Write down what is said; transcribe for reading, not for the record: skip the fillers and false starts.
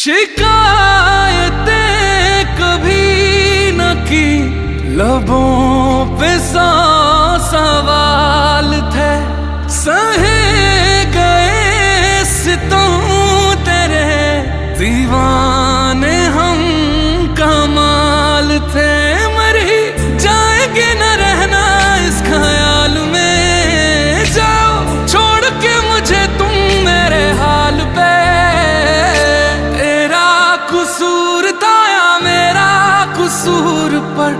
शिकायतें कभी न की, लबों पे सौ सवाल थे, सहे गए सितम तेरे, दीवाने हम कमाल थे। मर ही जाएंगे न रहना इस ख्याल में, जाओ छोड़ के मुझे तुम मेरे हाल पे। कसूर था या मेरा कसूर पर